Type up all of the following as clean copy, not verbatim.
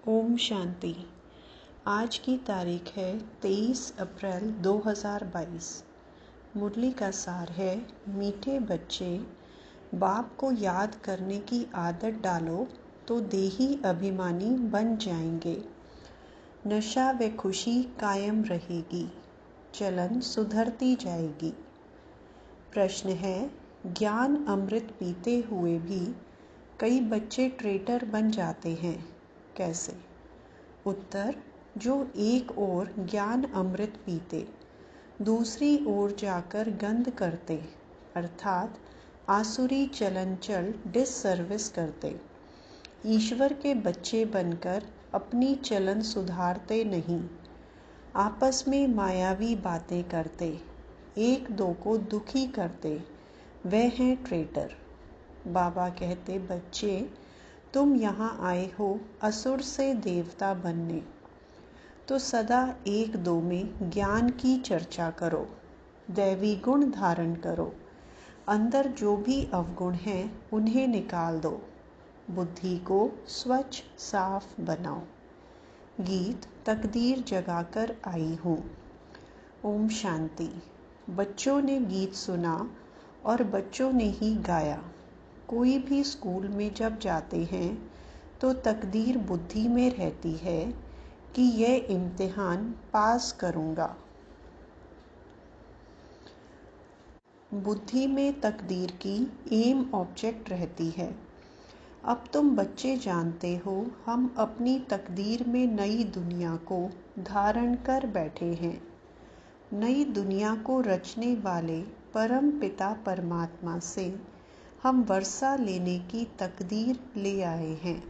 ओम शांति। आज की तारीख है 23 अप्रैल 2022। मुरली का सार है, मीठे बच्चे, बाप को याद करने की आदत डालो तो देही अभिमानी बन जाएंगे। नशा व खुशी कायम रहेगी, चलन सुधरती जाएगी। प्रश्न है, ज्ञान अमृत पीते हुए भी कई बच्चे ट्रेटर बन जाते हैं, कैसे? उत्तर, जो एक ओर ज्ञान अमृत पीते, दूसरी ओर जाकर गंद करते, अर्थात आसुरी चलन चल डिससर्विस करते, ईश्वर के बच्चे बनकर अपनी चलन सुधारते नहीं, आपस में मायावी बातें करते, एक दो को दुखी करते, वे हैं ट्रेटर। बाबा कहते, बच्चे, तुम यहाँ आए हो असुर से देवता बनने, तो सदा एक दो में ज्ञान की चर्चा करो, दैवी गुण धारण करो, अंदर जो भी अवगुण हैं उन्हें निकाल दो, बुद्धि को स्वच्छ साफ बनाओ। गीत तकदीर जगाकर आई हूँ। ओम शांति। बच्चों ने गीत सुना और बच्चों ने ही गाया। कोई भी स्कूल में जब जाते हैं तो तकदीर बुद्धि में रहती है कि यह इम्तिहान पास करूँगा। बुद्धि में तकदीर की एम ऑब्जेक्ट रहती है। अब तुम बच्चे जानते हो, हम अपनी तकदीर में नई दुनिया को धारण कर बैठे हैं। नई दुनिया को रचने वाले परम पिता परमात्मा से हम वर्षा लेने की तकदीर ले आए हैं।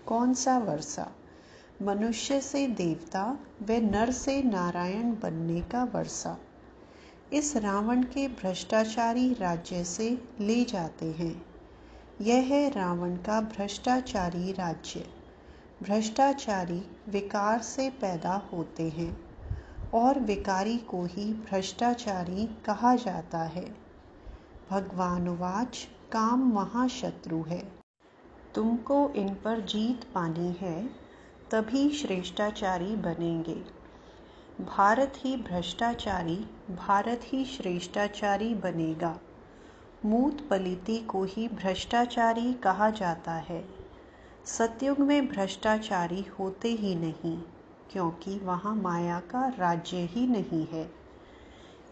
कौन सा वर्षा? मनुष्य से देवता व नर से नारायण बनने का वर्षा। इस रावण के भ्रष्टाचारी राज्य से ले जाते हैं। यह है रावण का भ्रष्टाचारी राज्य। भ्रष्टाचारी विकार से पैदा होते हैं और विकारी को ही भ्रष्टाचारी कहा जाता है। भगवानुवाच, काम महाशत्रु है। तुमको इन पर जीत पानी है, तभी श्रेष्ठाचारी बनेंगे। भारत ही भ्रष्टाचारी, भारत ही श्रेष्ठाचारी बनेगा। मूत पलिती को ही भ्रष्टाचारी कहा जाता है। सतयुग में भ्रष्टाचारी होते ही नहीं, क्योंकि वहाँ माया का राज्य ही नहीं है।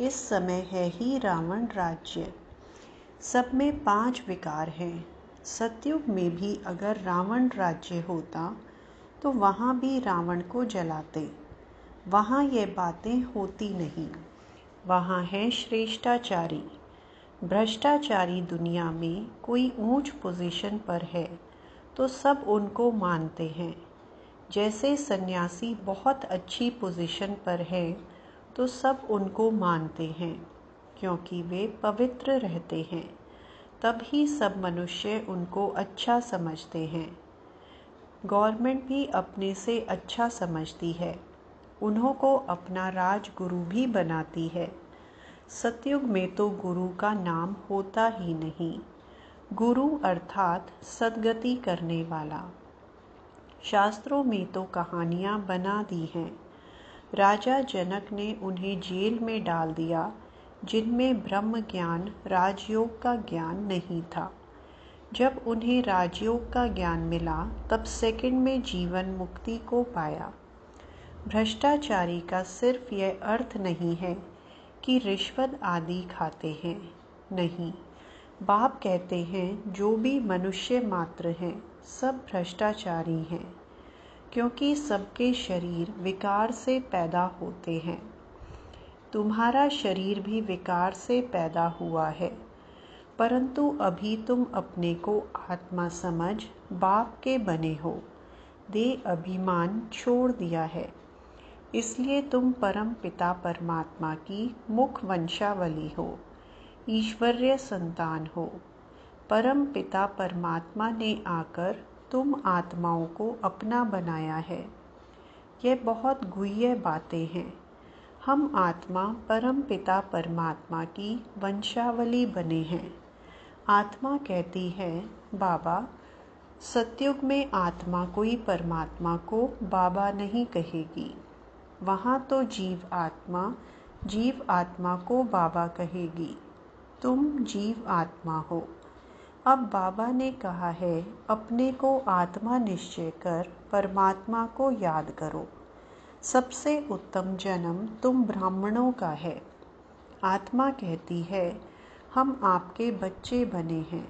इस समय है ही रावण राज्य। सब में 5 विकार हैं। सतयुग में भी अगर रावण राज्य होता तो वहाँ भी रावण को जलाते। वहाँ ये बातें होती नहीं। वहाँ है श्रेष्ठाचारी। भ्रष्टाचारी दुनिया में कोई ऊंच पोजीशन पर है तो सब उनको मानते हैं। जैसे सन्यासी बहुत अच्छी पोजीशन पर है तो सब उनको मानते हैं, क्योंकि वे पवित्र रहते हैं। तभी सब मनुष्य उनको अच्छा समझते हैं। गवर्नमेंट भी अपने से अच्छा समझती है, उन्हों को अपना राजगुरु भी बनाती है। सतयुग में तो गुरु का नाम होता ही नहीं। गुरु अर्थात सद्गति करने वाला। शास्त्रों में तो कहानियाँ बना दी हैं। राजा जनक ने उन्हें जेल में डाल दिया, जिनमें ब्रह्म ज्ञान, राजयोग का ज्ञान नहीं था। जब उन्हें राजयोग का ज्ञान मिला तब सेकंड में जीवन मुक्ति को पाया। भ्रष्टाचारी का सिर्फ यह अर्थ नहीं है कि रिश्वत आदि खाते हैं, नहीं। बाप कहते हैं जो भी मनुष्य मात्र हैं सब भ्रष्टाचारी हैं, क्योंकि सबके शरीर विकार से पैदा होते हैं। तुम्हारा शरीर भी विकार से पैदा हुआ है, परंतु अभी तुम अपने को आत्मा समझ बाप के बने हो। देह अभिमान छोड़ दिया है, इसलिए तुम परम पिता परमात्मा की मुख वंशावली हो, ईश्वरीय संतान हो। परम पिता परमात्मा ने आकर तुम आत्माओं को अपना बनाया है। ये बहुत गुह्य बातें हैं। हम आत्मा परम पिता परमात्मा की वंशावली बने हैं। आत्मा कहती है, बाबा, सतयुग में आत्मा कोई परमात्मा को बाबा नहीं कहेगी। वहाँ तो जीव आत्मा को बाबा कहेगी। तुम जीव आत्मा हो। अब बाबा ने कहा है, अपने को आत्मा निश्चय कर परमात्मा को याद करो। सबसे उत्तम जन्म तुम ब्राह्मणों का है। आत्मा कहती है, हम आपके बच्चे बने हैं,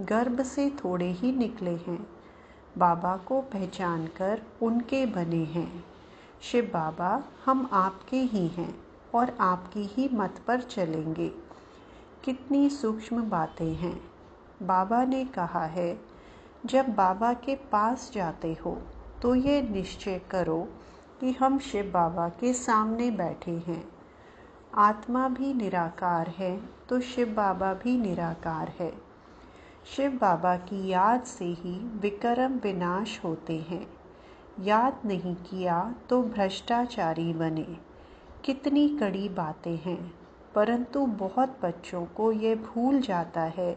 गर्भ से थोड़े ही निकले हैं, बाबा को पहचान कर उनके बने हैं। शिव बाबा, हम आपके ही हैं और आपकी ही मत पर चलेंगे। कितनी सूक्ष्म बातें हैं। बाबा ने कहा है, जब बाबा के पास जाते हो तो ये निश्चय करो कि हम शिव बाबा के सामने बैठे हैं। आत्मा भी निराकार है तो शिव बाबा भी निराकार है। शिव बाबा की याद से ही विकर्म विनाश होते हैं। याद नहीं किया तो भ्रष्टाचारी बने। कितनी कड़ी बातें हैं, परंतु बहुत बच्चों को ये भूल जाता है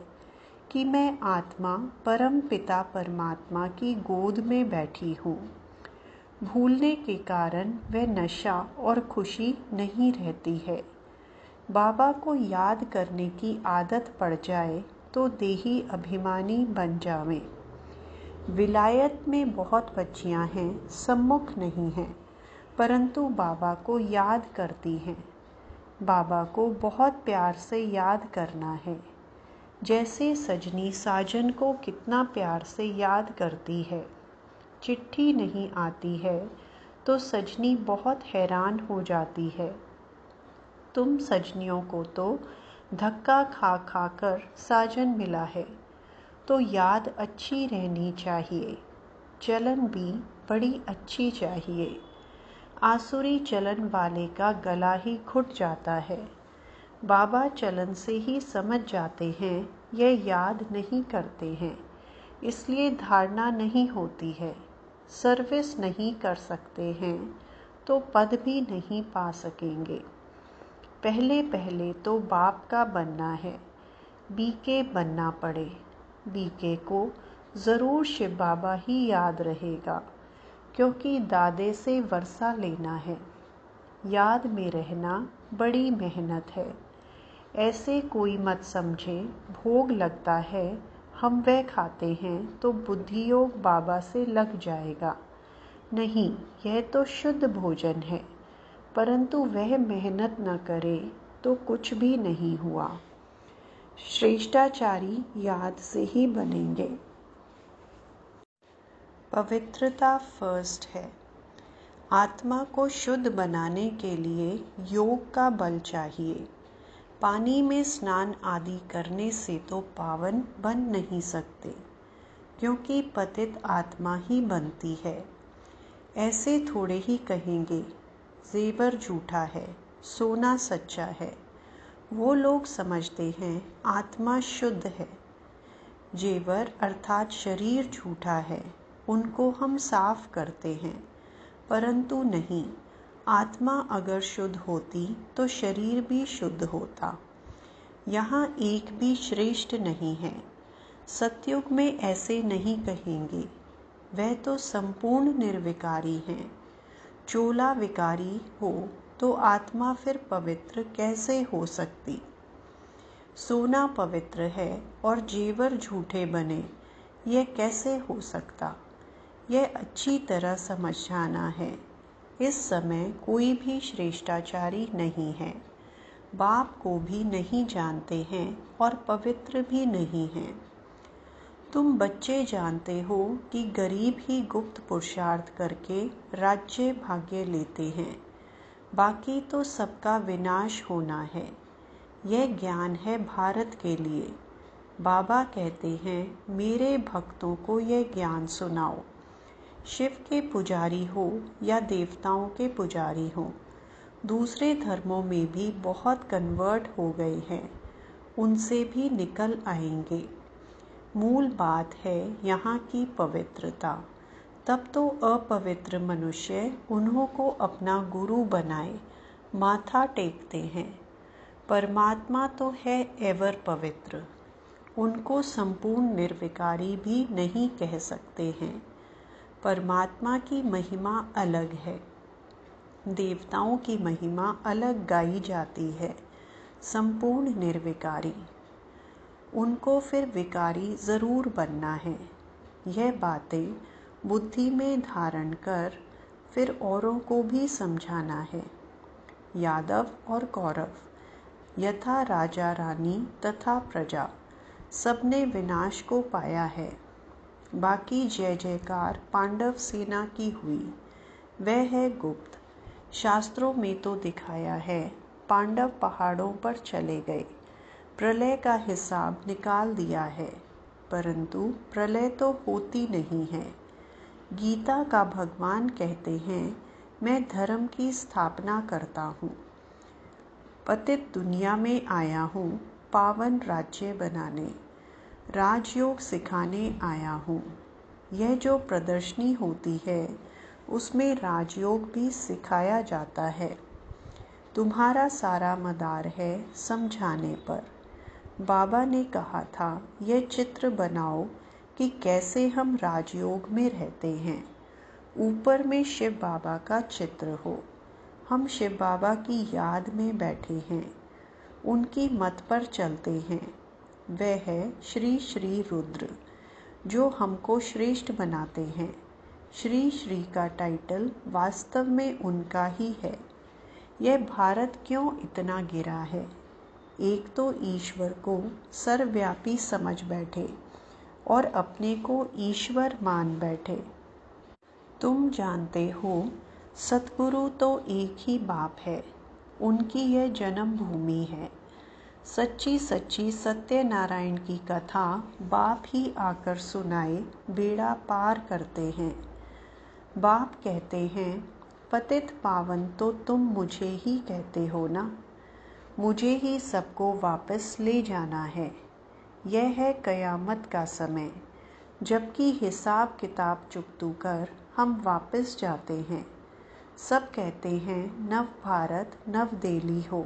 कि मैं आत्मा परम पिता परमात्मा की गोद में बैठी हूँ। भूलने के कारण वह नशा और खुशी नहीं रहती है। बाबा को याद करने की आदत पड़ जाए तो देही अभिमानी बन जावें। विलायत में बहुत बच्चियां हैं, सम्मुख नहीं हैं, परंतु बाबा को याद करती हैं। बाबा को बहुत प्यार से याद करना है। जैसे सजनी साजन को कितना प्यार से याद करती है। चिट्ठी नहीं आती है तो सजनी बहुत हैरान हो जाती है। तुम सजनियों को तो धक्का खा खा कर साजन मिला है, तो याद अच्छी रहनी चाहिए। चलन भी बड़ी अच्छी चाहिए। आसुरी चलन वाले का गला ही घुट जाता है। बाबा चलन से ही समझ जाते हैं, यह याद नहीं करते हैं, इसलिए धारणा नहीं होती है। सर्विस नहीं कर सकते हैं तो पद भी नहीं पा सकेंगे। पहले पहले तो बाप का बनना है, बीके बनना पड़े। बीके को ज़रूर शिव बाबा ही याद रहेगा, क्योंकि दादे से वर्षा लेना है। याद में रहना बड़ी मेहनत है। ऐसे कोई मत समझे भोग लगता है, हम वह खाते हैं तो बुद्धि योग बाबा से लग जाएगा। नहीं, यह तो शुद्ध भोजन है, परंतु वह मेहनत न करे तो कुछ भी नहीं हुआ। श्रेष्ठाचारी याद से ही बनेंगे। पवित्रता फर्स्ट है। आत्मा को शुद्ध बनाने के लिए योग का बल चाहिए। पानी में स्नान आदि करने से तो पावन बन नहीं सकते, क्योंकि पतित आत्मा ही बनती है। ऐसे थोड़े ही कहेंगे, जेवर झूठा है, सोना सच्चा है। वो लोग समझते हैं आत्मा शुद्ध है। जेवर अर्थात शरीर झूठा है, उनको हम साफ करते हैं, परंतु नहीं। आत्मा अगर शुद्ध होती तो शरीर भी शुद्ध होता। यहाँ एक भी श्रेष्ठ नहीं है। सतयुग में ऐसे नहीं कहेंगे, वह तो संपूर्ण निर्विकारी हैं। चोला विकारी हो तो आत्मा फिर पवित्र कैसे हो सकती। सोना पवित्र है और जेवर झूठे बने, यह कैसे हो सकता। यह अच्छी तरह समझ जाना है। इस समय कोई भी श्रेष्ठाचारी नहीं है। बाप को भी नहीं जानते हैं और पवित्र भी नहीं हैं। तुम बच्चे जानते हो कि गरीब ही गुप्त पुरुषार्थ करके राज्य भाग्य लेते हैं, बाकी तो सबका विनाश होना है। यह ज्ञान है भारत के लिए। बाबा कहते हैं, मेरे भक्तों को यह ज्ञान सुनाओ। शिव के पुजारी हो या देवताओं के पुजारी हो, दूसरे धर्मों में भी बहुत कन्वर्ट हो गए हैं, उनसे भी निकल आएंगे। मूल बात है यहाँ की पवित्रता। तब तो अपवित्र मनुष्य उन्हों को अपना गुरु बनाए माथा टेकते हैं। परमात्मा तो है एवर पवित्र, उनको संपूर्ण निर्विकारी भी नहीं कह सकते हैं। परमात्मा की महिमा अलग है, देवताओं की महिमा अलग गाई जाती है, संपूर्ण निर्विकारी। उनको फिर विकारी ज़रूर बनना है। यह बातें बुद्धि में धारण कर फिर औरों को भी समझाना है। यादव और कौरव, यथा राजा रानी तथा प्रजा, सबने विनाश को पाया है। बाकी जय जयकार पांडव सेना की हुई, वह है गुप्त। शास्त्रों में तो दिखाया है, पांडव पहाड़ों पर चले गए, प्रलय का हिसाब निकाल दिया है, परंतु प्रलय तो होती नहीं है। गीता का भगवान कहते हैं, मैं धर्म की स्थापना करता हूँ, पतित दुनिया में आया हूँ पावन राज्य बनाने, राजयोग सिखाने आया हूँ। यह जो प्रदर्शनी होती है उसमें राजयोग भी सिखाया जाता है। तुम्हारा सारा मदार है समझाने पर। बाबा ने कहा था, यह चित्र बनाओ कि कैसे हम राजयोग में रहते हैं। ऊपर में शिव बाबा का चित्र हो, हम शिव बाबा की याद में बैठे हैं, उनकी मत पर चलते हैं। वह है श्री श्री रुद्र, जो हमको श्रेष्ठ बनाते हैं। श्री श्री का टाइटल वास्तव में उनका ही है। यह भारत क्यों इतना गिरा है? एक तो ईश्वर को सर्वव्यापी समझ बैठे और अपने को ईश्वर मान बैठे। तुम जानते हो, सतगुरु तो एक ही बाप है, उनकी यह जन्मभूमि है। सच्ची सच्ची सत्यनारायण की कथा बाप ही आकर सुनाए बेड़ा पार करते हैं। बाप कहते हैं, पतित पावन तो तुम मुझे ही कहते हो ना, मुझे ही सबको वापस ले जाना है। यह है कयामत का समय, जबकि हिसाब किताब चुकतू कर हम वापस जाते हैं। सब कहते हैं नव भारत नव दिल्ली हो।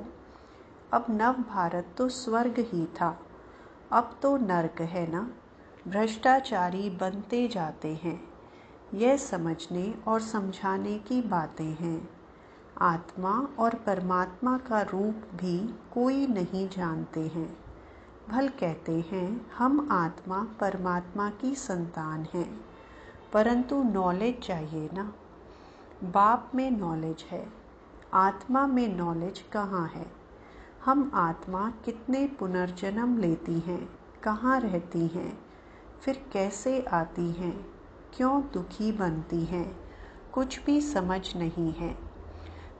अब नव भारत तो स्वर्ग ही था, अब तो नर्क है ना। भ्रष्टाचारी बनते जाते हैं। यह समझने और समझाने की बातें हैं। आत्मा और परमात्मा का रूप भी कोई नहीं जानते हैं। भल कहते हैं हम आत्मा परमात्मा की संतान हैं, परंतु नॉलेज चाहिए ना। बाप में नॉलेज है, आत्मा में नॉलेज कहाँ है? हम आत्मा कितने पुनर्जन्म लेती हैं, कहाँ रहती हैं, फिर कैसे आती हैं, क्यों दुखी बनती हैं, कुछ भी समझ नहीं है।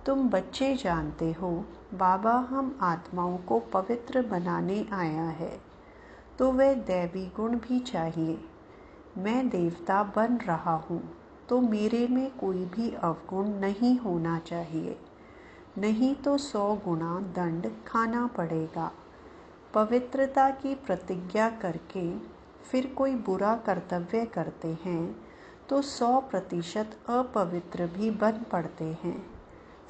तुम बच्चे जानते हो, बाबा हम आत्माओं को पवित्र बनाने आया है, तो वह दैवी गुण भी चाहिए। मैं देवता बन रहा हूँ, तो मेरे में कोई भी अवगुण नहीं होना चाहिए, नहीं तो 100 गुना दंड खाना पड़ेगा। पवित्रता की प्रतिज्ञा करके फिर कोई बुरा कर्तव्य करते हैं तो 100% अपवित्र भी बन पड़ते हैं।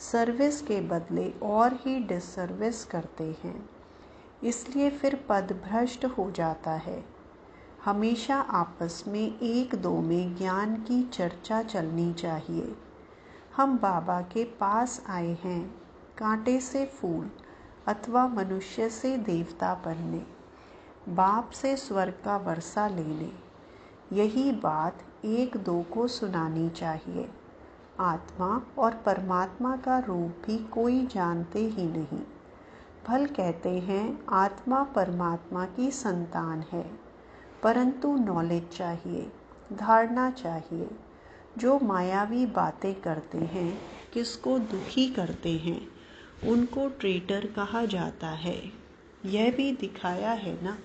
सर्विस के बदले और ही डिसर्विस करते हैं, इसलिए फिर पद भ्रष्ट हो जाता है। हमेशा आपस में एक दो में ज्ञान की चर्चा चलनी चाहिए। हम बाबा के पास आए हैं कांटे से फूल अथवा मनुष्य से देवता बनने, बाप से स्वर्ग का वर्षा लेने। यही बात एक दो को सुनानी चाहिए। आत्मा और परमात्मा का रूप भी कोई जानते ही नहीं। भल कहते हैं आत्मा परमात्मा की संतान है, परंतु नॉलेज चाहिए, धारणा चाहिए। जो मायावी बातें करते हैं, किसको दुखी करते हैं, उनको ट्रेटर कहा जाता है। यह भी दिखाया है ना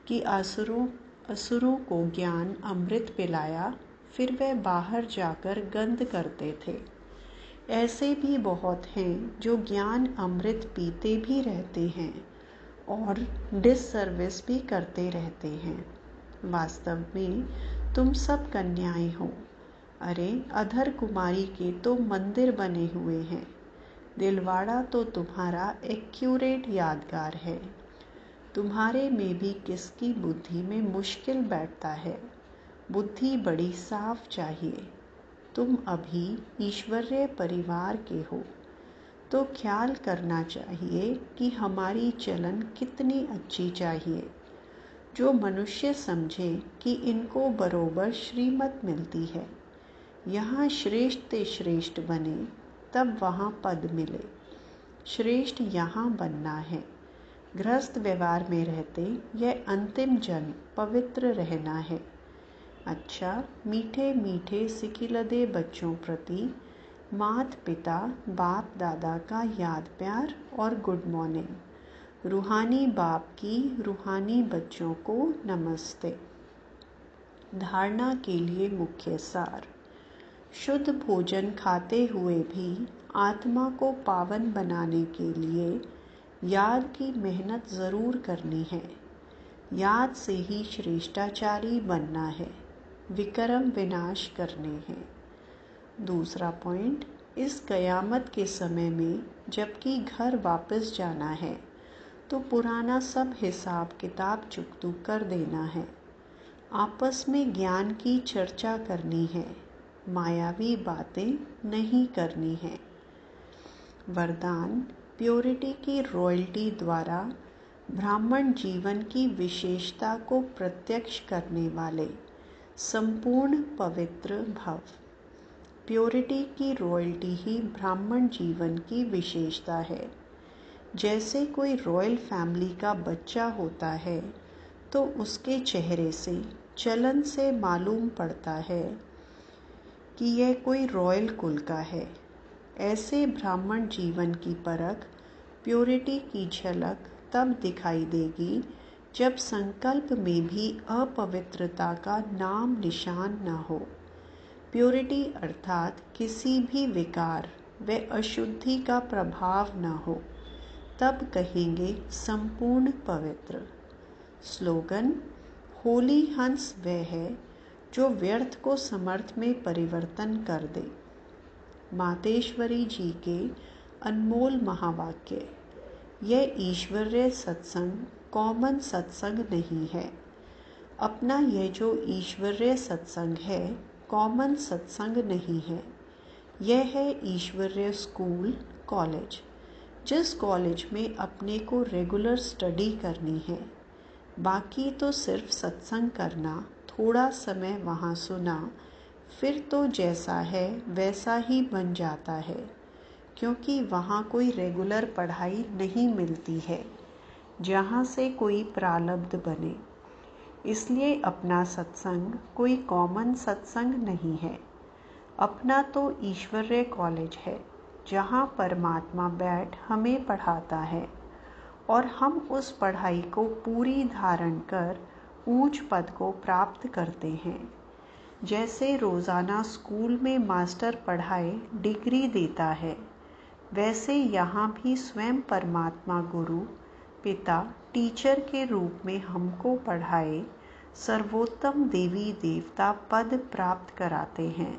कि असुरों को ज्ञान अमृत पिलाया, फिर वह बाहर जाकर गंद करते थे। ऐसे भी बहुत हैं जो ज्ञान अमृत पीते भी रहते हैं और डिससर्विस भी करते रहते हैं। वास्तव में तुम सब कन्याएं हो। अरे अधर कुमारी के तो मंदिर बने हुए हैं। दिलवाड़ा तो तुम्हारा एक्यूरेट यादगार है। तुम्हारे में भी किसकी बुद्धि में मुश्किल बैठता है? बुद्धि बड़ी साफ चाहिए। तुम अभी ईश्वरीय परिवार के हो, तो ख्याल करना चाहिए कि हमारी चलन कितनी अच्छी चाहिए, जो मनुष्य समझे कि इनको बरोबर श्रीमत मिलती है। यहाँ श्रेष्ठ ते श्रेष्ठ बने, तब वहाँ पद मिले। श्रेष्ठ यहाँ बनना है। गृहस्थ व्यवहार में रहते यह अंतिम जन्म पवित्र रहना है। अच्छा, मीठे मीठे सिकिलदे बच्चों प्रति माता पिता बाप दादा का याद प्यार और गुड मॉर्निंग। रूहानी बाप की रूहानी बच्चों को नमस्ते। धारणा के लिए मुख्य सार। शुद्ध भोजन खाते हुए भी आत्मा को पावन बनाने के लिए याद की मेहनत ज़रूर करनी है। याद से ही श्रेष्ठाचारी बनना है, विक्रम विनाश करने हैं। दूसरा पॉइंट, इस कयामत के समय में जबकि घर वापस जाना है तो पुराना सब हिसाब किताब चुकतू कर देना है। आपस में ज्ञान की चर्चा करनी है, मायावी बातें नहीं करनी है। वरदान, प्योरिटी की रॉयल्टी द्वारा ब्राह्मण जीवन की विशेषता को प्रत्यक्ष करने वाले संपूर्ण पवित्र भव। प्योरिटी की रॉयल्टी ही ब्राह्मण जीवन की विशेषता है। जैसे कोई रॉयल फैमिली का बच्चा होता है तो उसके चेहरे से, चलन से मालूम पड़ता है कि यह कोई रॉयल कुल का है। ऐसे ब्राह्मण जीवन की परख, प्योरिटी की झलक तब दिखाई देगी जब संकल्प में भी अपवित्रता का नाम निशान न हो। प्योरिटी अर्थात किसी भी विकार व अशुद्धि का प्रभाव न हो, तब कहेंगे संपूर्ण पवित्र। स्लोगन, होली हंस वह है जो व्यर्थ को समर्थ में परिवर्तन कर दे। मातेश्वरी जी के अनमोल महावाक्य। यह ईश्वरीय सत्संग कॉमन सत्संग नहीं है। अपना यह जो ईश्वरीय सत्संग है कॉमन सत्संग नहीं है। यह है ईश्वरीय स्कूल कॉलेज, जिस कॉलेज में अपने को रेगुलर स्टडी करनी है। बाकी तो सिर्फ सत्संग करना, थोड़ा समय वहाँ सुना, फिर तो जैसा है वैसा ही बन जाता है, क्योंकि वहाँ कोई रेगुलर पढ़ाई नहीं मिलती है जहाँ से कोई प्रारब्ध बने। इसलिए अपना सत्संग कोई कॉमन सत्संग नहीं है। अपना तो ईश्वरीय कॉलेज है, जहाँ परमात्मा बैठ हमें पढ़ाता है और हम उस पढ़ाई को पूरी धारण कर ऊंच पद को प्राप्त करते हैं। जैसे रोज़ाना स्कूल में मास्टर पढ़ाए डिग्री देता है, वैसे यहाँ भी स्वयं परमात्मा गुरु पिता टीचर के रूप में हमको पढ़ाए सर्वोत्तम देवी देवता पद प्राप्त कराते हैं।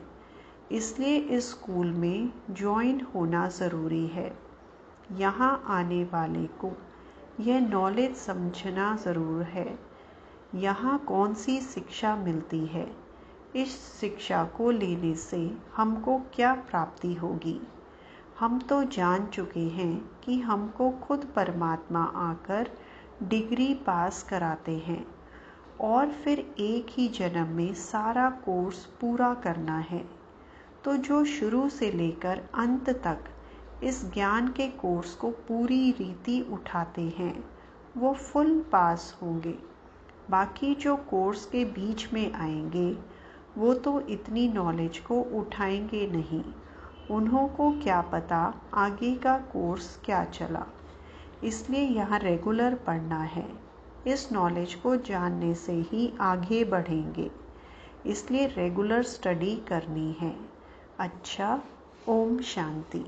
इसलिए इस स्कूल में ज्वाइन होना ज़रूरी है। यहाँ आने वाले को यह नॉलेज समझना ज़रूर है, यहाँ कौन सी शिक्षा मिलती है, इस शिक्षा को लेने से हमको क्या प्राप्ति होगी। हम तो जान चुके हैं कि हमको खुद परमात्मा आकर डिग्री पास कराते हैं और फिर एक ही जन्म में सारा कोर्स पूरा करना है। तो जो शुरू से लेकर अंत तक इस ज्ञान के कोर्स को पूरी रीति उठाते हैं वो फुल पास होंगे। बाकी जो कोर्स के बीच में आएंगे वो तो इतनी नॉलेज को उठाएंगे नहीं। उन्हों को क्या पता आगे का कोर्स क्या चला। इसलिए यहाँ रेगुलर पढ़ना है। इस नॉलेज को जानने से ही आगे बढ़ेंगे। इसलिए रेगुलर स्टडी करनी है। अच्छा, ओम शांति।